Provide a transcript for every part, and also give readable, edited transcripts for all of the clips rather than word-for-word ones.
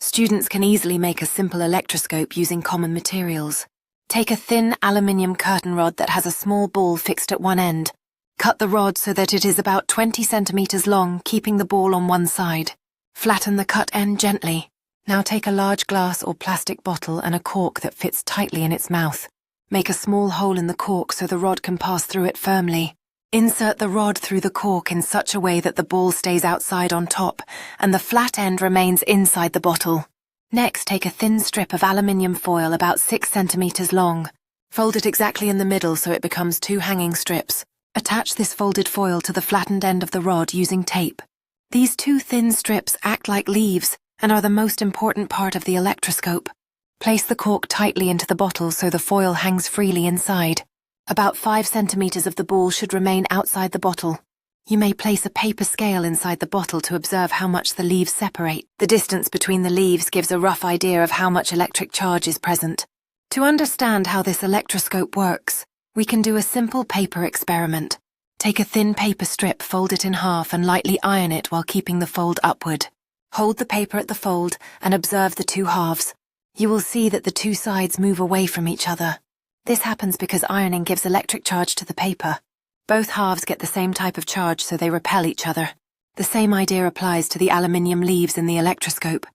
Students can easily make a simple electroscope using common materials. Take a thin aluminium curtain rod that has a small ball fixed at one end. Cut the rod so that it is about 20 centimeters long, keeping the ball on one side. Flatten the cut end gently. Now take a large glass or plastic bottle and a cork that fits tightly in its mouth. Make a small hole in the cork so the rod can pass through it firmly. Insert the rod through the cork in such a way that the ball stays outside on top and the flat end remains inside the bottle. Next, take a thin strip of aluminium foil about 6 centimeters long. Fold it exactly in the middle so it becomes 2 hanging strips. Attach this folded foil to the flattened end of the rod using tape. These 2 thin strips act like leaves and are the most important part of the electroscope. Place the cork tightly into the bottle so the foil hangs freely inside. About 5 centimeters of the ball should remain outside the bottle. You may place a paper scale inside the bottle to observe how much the leaves separate. The distance between the leaves gives a rough idea of how much electric charge is present. To understand how this electroscope works, we can do a simple paper experiment. Take a thin paper strip, fold it in half and lightly iron it while keeping the fold upward. Hold the paper at the fold and observe the 2 halves. You will see that the 2 sides move away from each other. This happens because ironing gives electric charge to the paper. Both halves get the same type of charge, so they repel each other. The same idea applies to the aluminium leaves in the electroscope.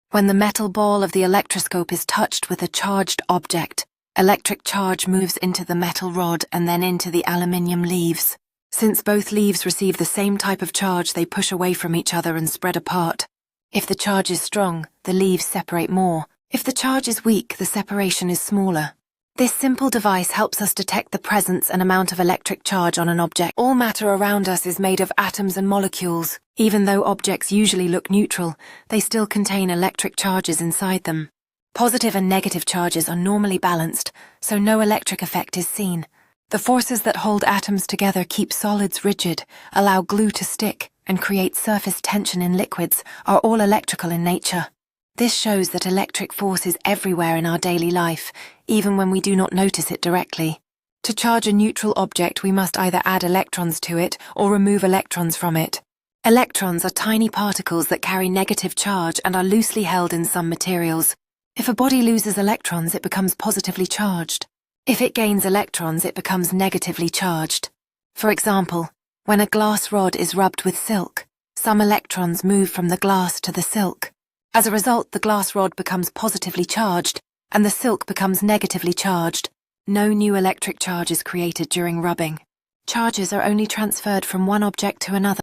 When the metal ball of the electroscope is touched with a charged object, electric charge moves into the metal rod and then into the aluminium leaves. Since both leaves receive the same type of charge, they push away from each other and spread apart. If the charge is strong, the leaves separate more. If the charge is weak, the separation is smaller. This simple device helps us detect the presence and amount of electric charge on an object. All matter around us is made of atoms and molecules. Even though objects usually look neutral, they still contain electric charges inside them. Positive and negative charges are normally balanced, so no electric effect is seen. The forces that hold atoms together keep solids rigid, allow glue to stick, and create surface tension in liquids are all electrical in nature. This shows that electric force is everywhere in our daily life, even when we do not notice it directly. To charge a neutral object, we must either add electrons to it or remove electrons from it. Electrons are tiny particles that carry negative charge and are loosely held in some materials. If a body loses electrons, it becomes positively charged. If it gains electrons, it becomes negatively charged. For example, when a glass rod is rubbed with silk, some electrons move from the glass to the silk. As a result, the glass rod becomes positively charged, and the silk becomes negatively charged. No new electric charge is created during rubbing. Charges are only transferred from one object to another.